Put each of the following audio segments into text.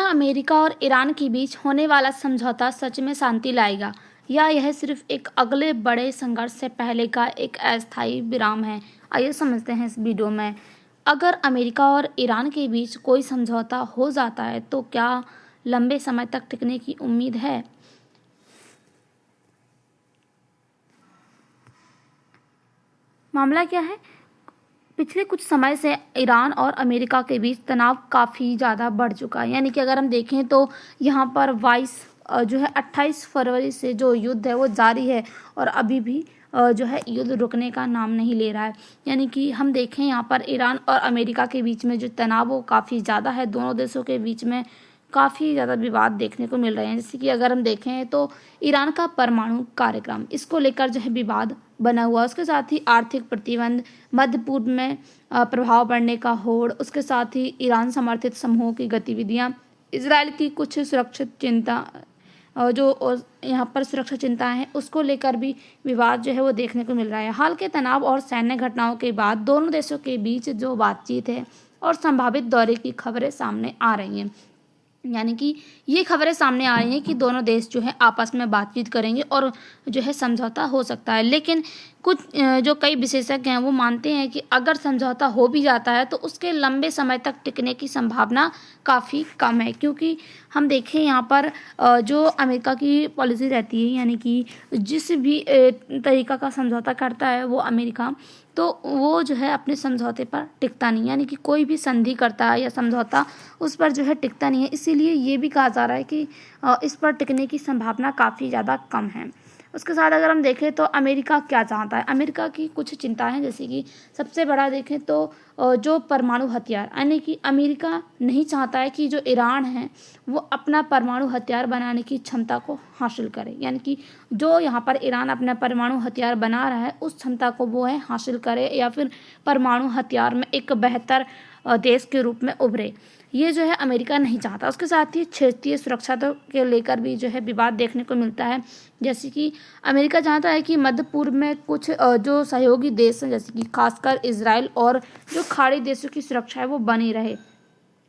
क्या अमेरिका और ईरान के बीच होने वाला समझौता सच में शांति लाएगा, या यह सिर्फ एक अगले बड़े संघर्ष से पहले का एक अस्थायी विराम है? आइए समझते हैं इस वीडियो में। अगर अमेरिका और ईरान के बीच कोई समझौता हो जाता है तो क्या लंबे समय तक टिकने की उम्मीद है? मामला क्या है? पिछले कुछ समय से ईरान और अमेरिका के बीच तनाव काफ़ी ज़्यादा बढ़ चुका है। यानी कि अगर हम देखें तो यहाँ पर 28 फरवरी से जो युद्ध है वो जारी है और अभी भी जो है युद्ध रुकने का नाम नहीं ले रहा है। यानी कि हम देखें यहाँ पर ईरान और अमेरिका के बीच में जो तनाव वो काफ़ी ज़्यादा है। दोनों देशों के बीच में काफ़ी ज़्यादा विवाद देखने को मिल रहे हैं। जैसे कि अगर हम देखें तो ईरान का परमाणु कार्यक्रम, इसको लेकर जो है विवाद बना हुआ। उसके साथ ही आर्थिक प्रतिबंध, मध्य पूर्व में प्रभाव पड़ने का होड़, उसके साथ ही ईरान समर्थित समूहों की गतिविधियां, इजराइल की कुछ सुरक्षित चिंता, जो यहाँ पर सुरक्षा चिंताएं हैं उसको लेकर भी विवाद जो है वो देखने को मिल रहा है। हाल के तनाव और सैन्य घटनाओं के बाद दोनों देशों के बीच जो बातचीत है और संभावित दौरे की खबरें सामने आ रही हैं। यानी कि ये खबरें सामने आ रही हैं कि दोनों देश जो है आपस में बातचीत करेंगे और जो है समझौता हो सकता है। लेकिन कुछ जो कई विशेषज्ञ हैं वो मानते हैं कि अगर समझौता हो भी जाता है तो उसके लंबे समय तक टिकने की संभावना काफ़ी कम है, क्योंकि हम देखें यहाँ पर जो अमेरिका की पॉलिसी रहती है, यानी कि जिस भी तरीका का समझौता करता है वो अमेरिका, तो वो जो है अपने समझौते पर टिकता नहीं। यानी कि कोई भी संधि करता है या समझौता उस पर जो है टिकता नहीं है। इसीलिए ये भी कहा जा रहा है कि इस पर टिकने की संभावना काफ़ी ज़्यादा कम है। उसके साथ अगर हम देखें तो अमेरिका क्या चाहता है, अमेरिका की कुछ चिंता है। जैसे कि सबसे बड़ा देखें तो जो परमाणु हथियार, यानी कि अमेरिका नहीं चाहता है कि जो ईरान है वो अपना परमाणु हथियार बनाने की क्षमता को हासिल करे। यानी कि जो यहाँ पर ईरान अपना परमाणु हथियार बना रहा है उस क्षमता को वो है हासिल करे, या फिर परमाणु हथियार में एक बेहतर देश के रूप में उभरे। ये जो है अमेरिका नहीं चाहता। उसके साथ ही क्षेत्रीय सुरक्षा तो के लेकर भी जो है विवाद देखने को मिलता है। जैसे कि अमेरिका चाहता है कि मध्य पूर्व में कुछ जो सहयोगी देश हैं, जैसे कि खासकर इजराइल और जो खाड़ी देशों की सुरक्षा है वो बनी रहे।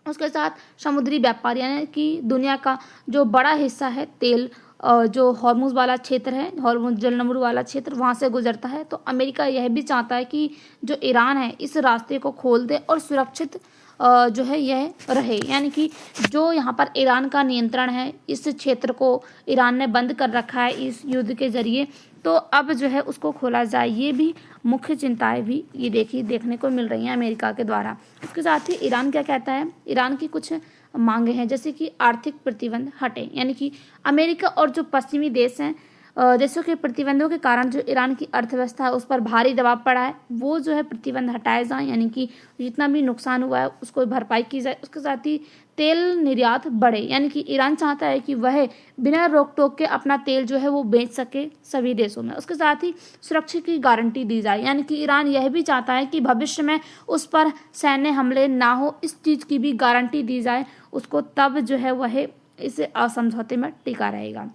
उसके साथ समुद्री व्यापार, यानी कि दुनिया का जो बड़ा हिस्सा है तेल, जो हॉर्मुज वाला क्षेत्र है, हॉर्मुज जलनमरू वाला क्षेत्र, वहाँ से गुजरता है। तो अमेरिका यह भी चाहता है कि जो ईरान है इस रास्ते को खोल दे और सुरक्षित जो है यह रहे। यानी कि जो यहाँ पर ईरान का नियंत्रण है, इस क्षेत्र को ईरान ने बंद कर रखा है इस युद्ध के जरिए, तो अब जो है उसको खोला जाए। ये भी मुख्य चिंताएं भी ये देखने को मिल रही हैं अमेरिका के द्वारा। इसके साथ ही ईरान क्या कहता है, ईरान की कुछ मांगे हैं, जैसे कि आर्थिक प्रतिबंध हटे। यानी कि अमेरिका और जो पश्चिमी देश हैं, देशों के प्रतिबंधों के कारण जो ईरान की अर्थव्यवस्था है उस पर भारी दबाव पड़ा है, वो जो है प्रतिबंध हटाए जाएं। यानी कि जितना भी नुकसान हुआ है उसको भरपाई की जाए। उसके साथ ही तेल निर्यात बढ़े, यानी कि ईरान चाहता है कि वह बिना रोक टोक के अपना तेल जो है वो बेच सके सभी देशों में। उसके साथ ही सुरक्षा की गारंटी दी जाए, यानी कि ईरान यह भी चाहता है कि भविष्य में उस पर सैन्य हमले ना हो, इस चीज़ की भी गारंटी दी जाए उसको, तब जो है वह इस समझौते में टिका रहेगा।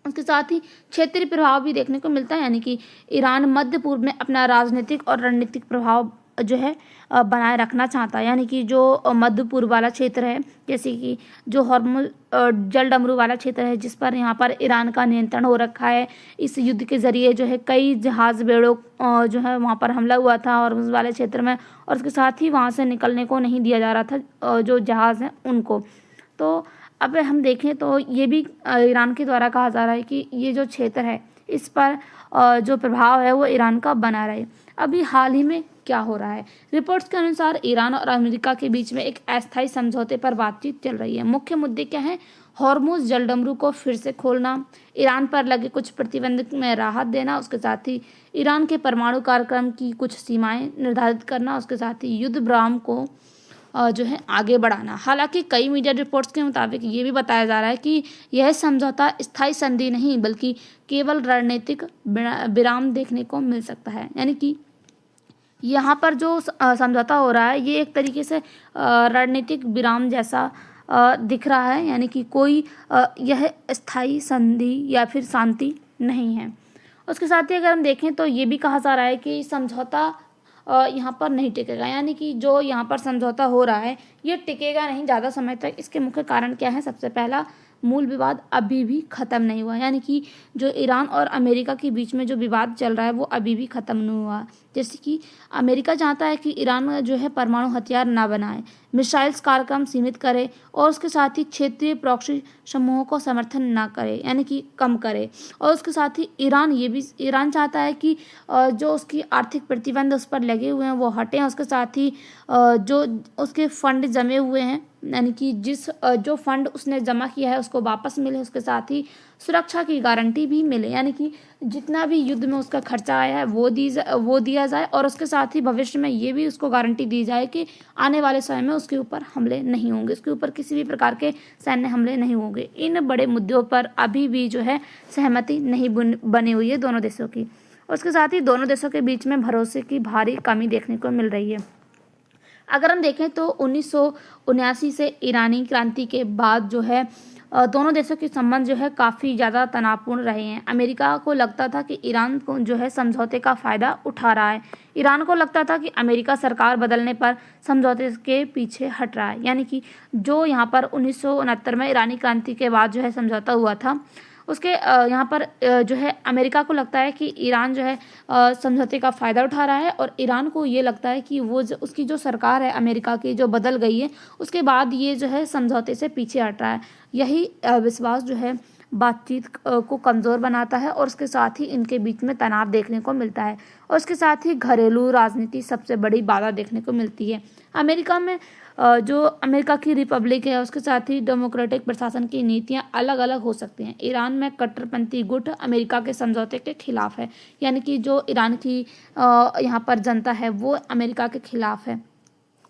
उसके साथ ही क्षेत्रीय प्रभाव भी देखने को मिलता है, यानी कि ईरान मध्य पूर्व में अपना राजनीतिक और रणनीतिक प्रभाव जो है बनाए रखना चाहता है। यानी कि जो मध्य पूर्व वाला क्षेत्र है, जैसे कि जो हॉर्मुज जलडमरू वाला क्षेत्र है जिस पर यहाँ पर ईरान का नियंत्रण हो रखा है, इस युद्ध के जरिए जो है कई जहाज बेड़ों जो है वहाँ पर हमला हुआ था हॉर्मुज वाले क्षेत्र में, और उसके साथ ही वहाँ से निकलने को नहीं दिया जा रहा था जो जहाज़ हैं उनको। तो अब हम देखें तो ये भी ईरान के द्वारा कहा जा रहा है कि ये जो क्षेत्र है इस पर जो प्रभाव है वो ईरान का बना रहे। अभी हाल ही में क्या हो रहा है, रिपोर्ट्स के अनुसार ईरान और अमेरिका के बीच में एक अस्थायी समझौते पर बातचीत चल रही है। मुख्य मुद्दे क्या हैं? हॉर्मुज जलडमरू को फिर से खोलना, ईरान पर लगे कुछ प्रतिबंध में राहत देना, उसके साथ ही ईरान के परमाणु कार्यक्रम की कुछ सीमाएं निर्धारित करना, उसके साथ ही युद्ध विराम को जो है आगे बढ़ाना। हालांकि कई मीडिया रिपोर्ट्स के मुताबिक ये भी बताया जा रहा है कि यह समझौता स्थायी संधि नहीं बल्कि केवल रणनीतिक विराम देखने को मिल सकता है। यानी कि यहाँ पर जो समझौता हो रहा है ये एक तरीके से रणनीतिक विराम जैसा दिख रहा है, यानी कि कोई यह स्थायी संधि या फिर शांति नहीं है। उसके साथ ही अगर हम देखें तो ये भी कहा जा रहा है कि समझौता यहाँ पर नहीं टिकेगा, यानी कि जो यहाँ पर समझौता हो रहा है ये टिकेगा नहीं ज़्यादा समय तक। इसके मुख्य कारण क्या है? सबसे पहला, मूल विवाद अभी भी ख़त्म नहीं हुआ, यानी कि जो ईरान और अमेरिका के बीच में जो विवाद चल रहा है वो अभी भी ख़त्म नहीं हुआ। जैसे कि अमेरिका चाहता है कि ईरान जो है परमाणु हथियार ना बनाए, मिसाइल्स कार्यक्रम सीमित करे और उसके साथ ही क्षेत्रीय प्रॉक्सी समूहों को समर्थन ना करे, यानी कि कम करे। और उसके साथ ही ईरान चाहता है कि जो उसकी आर्थिक प्रतिबंध उस पर लगे हुए हैं वो हटें। उसके साथ ही जो उसके फंड जमे हुए हैं, यानी कि जो फंड उसने जमा किया है उसको वापस मिले। उसके साथ ही सुरक्षा की गारंटी भी मिले, यानी कि जितना भी युद्ध में उसका खर्चा आया है वो दिया जाए। और उसके साथ ही भविष्य में ये भी उसको गारंटी दी जाए कि आने वाले समय में उसके ऊपर हमले नहीं होंगे, उसके ऊपर किसी भी प्रकार के सैन्य हमले नहीं होंगे। इन बड़े मुद्दों पर अभी भी जो है सहमति नहीं बनी हुई है दोनों देशों की। उसके साथ ही दोनों देशों के बीच में भरोसे की भारी कमी देखने को मिल रही है। अगर हम देखें तो 1979 से ईरानी क्रांति के बाद जो है दोनों देशों के संबंध जो है काफ़ी ज़्यादा तनावपूर्ण रहे हैं। अमेरिका को लगता था कि ईरान को जो है समझौते का फ़ायदा उठा रहा है, ईरान को लगता था कि अमेरिका सरकार बदलने पर समझौते के पीछे हट रहा है। यानी कि जो यहाँ पर 1969 में ईरानी क्रांति के बाद जो है समझौता हुआ था उसके यहाँ पर जो है अमेरिका को लगता है कि ईरान जो है समझौते का फ़ायदा उठा रहा है, और ईरान को ये लगता है कि वो उसकी जो सरकार है अमेरिका की जो बदल गई है उसके बाद ये जो है समझौते से पीछे हट रहा है। यही विश्वास जो है बातचीत को कमज़ोर बनाता है और उसके साथ ही इनके बीच में तनाव देखने को मिलता है। और उसके साथ ही घरेलू राजनीति सबसे बड़ी बाधा देखने को मिलती है। अमेरिका में जो अमेरिका की रिपब्लिक है उसके साथ ही डेमोक्रेटिक प्रशासन की नीतियां अलग अलग हो सकती हैं। ईरान में कट्टरपंथी गुट अमेरिका के समझौते के खिलाफ है, यानी कि जो ईरान की यहाँ पर जनता है वो अमेरिका के खिलाफ है।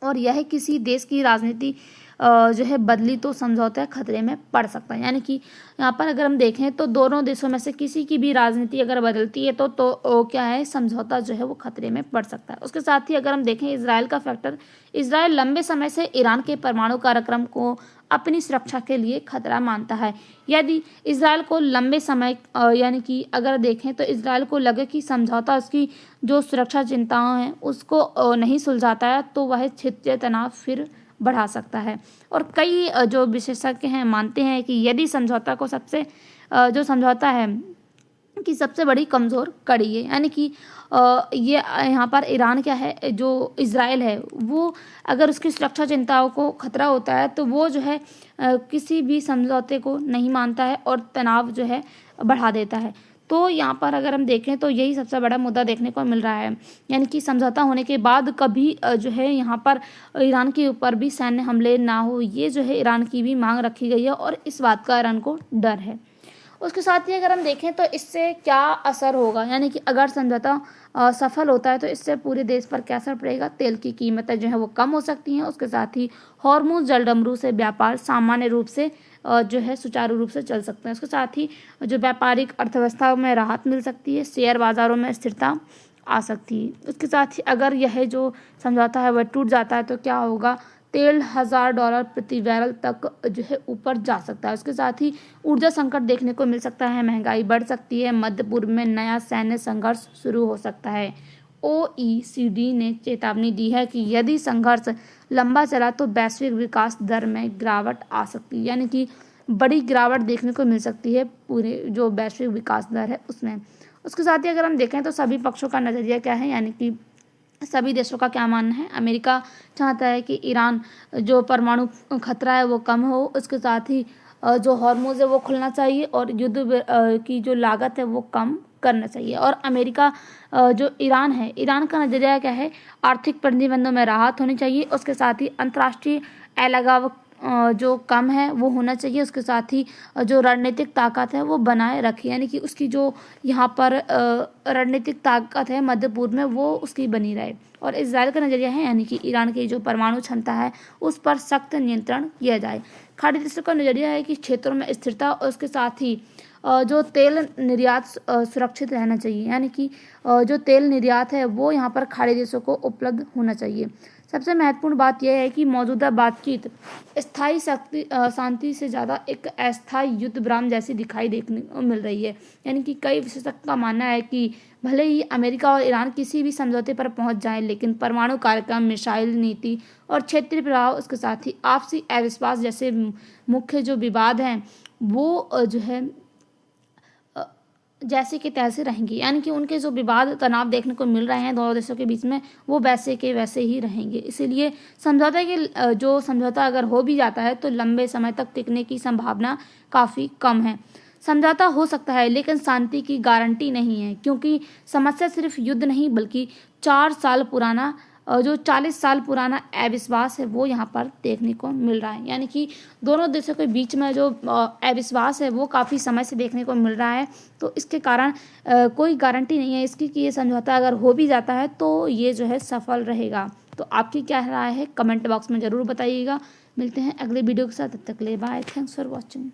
और यह किसी देश की राजनीति जो है बदली तो समझौता खतरे में पड़ सकता है। यानी कि यहाँ पर अगर हम देखें तो दोनों देशों में से किसी की भी राजनीति अगर बदलती है तो क्या है, समझौता जो है वो खतरे में पड़ सकता है। उसके साथ ही अगर हम देखें इजराइल का फैक्टर, इजराइल लंबे समय से ईरान के परमाणु कार्यक्रम को अपनी सुरक्षा के लिए खतरा मानता है। यदि इजराइल को लंबे समय यानी कि अगर देखें तो इजराइल को लगे कि समझौता उसकी जो सुरक्षा चिंताएं हैं उसको नहीं सुलझाता है तो वह क्षेत्रीय तनाव फिर बढ़ा सकता है। और कई जो विशेषज्ञ हैं मानते हैं कि यदि समझौता को जो समझौता है की सबसे बड़ी कमज़ोर कड़ी है, यानी कि ये यहाँ पर ईरान क्या है, जो इजराइल है वो अगर उसकी सुरक्षा चिंताओं को खतरा होता है तो वो जो है किसी भी समझौते को नहीं मानता है और तनाव जो है बढ़ा देता है। तो यहाँ पर अगर हम देखें तो यही सबसे बड़ा मुद्दा देखने को मिल रहा है, यानी कि समझौता होने के बाद कभी जो है यहाँ पर ईरान के ऊपर भी सैन्य हमले ना हो, ये जो है ईरान की भी मांग रखी गई है और इस बात का ईरान को डर है। उसके साथ ही अगर हम देखें तो इससे क्या असर होगा, यानी कि अगर समझौता सफल होता है तो इससे पूरे देश पर क्या असर पड़ेगा। तेल की कीमतें जो है वो कम हो सकती हैं। उसके साथ ही हॉर्मुज़ जलडमरू से व्यापार सामान्य रूप से जो है सुचारू रूप से चल सकते हैं। उसके साथ ही जो व्यापारिक अर्थव्यवस्था में राहत मिल सकती है, शेयर बाज़ारों में स्थिरता आ सकती है। उसके साथ ही अगर यह जो समझौता है वह टूट जाता है तो क्या होगा, तेल $1000 प्रति बैरल तक जो है ऊपर जा सकता है। उसके साथ ही ऊर्जा संकट देखने को मिल सकता है, महंगाई बढ़ सकती है, मध्य पूर्व में नया सैन्य संघर्ष शुरू हो सकता है। OECD ने चेतावनी दी है कि यदि संघर्ष लंबा चला तो वैश्विक विकास दर में गिरावट आ सकती है, यानी कि बड़ी गिरावट देखने को मिल सकती है पूरे जो वैश्विक विकास दर है उसमें। उसके साथ ही अगर हम देखें तो सभी पक्षों का नज़रिया क्या है, यानी कि सभी देशों का क्या मानना है। अमेरिका चाहता है कि ईरान जो परमाणु खतरा है वो कम हो, उसके साथ ही जो हॉर्मुज़ है वो खुलना चाहिए और युद्ध की जो लागत है वो कम करना चाहिए। और अमेरिका जो ईरान है, ईरान का नज़रिया क्या है, आर्थिक प्रतिबंधों में राहत होनी चाहिए। उसके साथ ही अंतर्राष्ट्रीय अलगाव जो कम है वो होना चाहिए। उसके साथ ही जो रणनीतिक ताकत है वो बनाए रखे, यानी कि उसकी जो यहाँ पर रणनीतिक ताकत है मध्य पूर्व में वो उसकी बनी रहे। और इजराइल का नज़रिया है, यानी कि ईरान की जो परमाणु क्षमता है उस पर सख्त नियंत्रण किया जाए। खाड़ी देशों का नज़रिया है कि क्षेत्रों में स्थिरता और उसके साथ ही जो तेल निर्यात सुरक्षित रहना चाहिए, यानी कि जो तेल निर्यात है वो यहाँ पर खाड़ी देशों को उपलब्ध होना चाहिए। सबसे महत्वपूर्ण बात यह है कि मौजूदा बातचीत स्थायी शांति से ज़्यादा एक अस्थायी युद्ध विराम जैसी दिखाई देखने को मिल रही है, यानी कि कई विशेषज्ञों का मानना है कि भले ही अमेरिका और ईरान किसी भी समझौते पर पहुंच जाएं, लेकिन परमाणु कार्यक्रम, मिसाइल नीति और क्षेत्रीय प्रभाव, उसके साथ ही आपसी अविश्वास जैसे मुख्य जो विवाद हैं वो जो है जैसे कि तैसे रहेंगे। यानी कि उनके जो विवाद तनाव देखने को मिल रहे हैं दोनों देशों के बीच में, वो वैसे के वैसे ही रहेंगे। इसीलिए समझौता अगर हो भी जाता है तो लंबे समय तक टिकने की संभावना काफ़ी कम है। समझौता हो सकता है लेकिन शांति की गारंटी नहीं है, क्योंकि समस्या सिर्फ युद्ध नहीं बल्कि 40 साल पुराना अविश्वास है वो यहाँ पर देखने को मिल रहा है। यानी कि दोनों देशों के बीच में जो अविश्वास है वो काफ़ी समय से देखने को मिल रहा है। तो इसके कारण कोई गारंटी नहीं है इसकी कि ये समझौता अगर हो भी जाता है तो ये जो है सफल रहेगा। तो आपकी क्या राय है कमेंट बॉक्स में ज़रूर बताइएगा। मिलते हैं अगले वीडियो के साथ, तब तक के लिए बाय, थैंक्स फॉर वॉचिंग।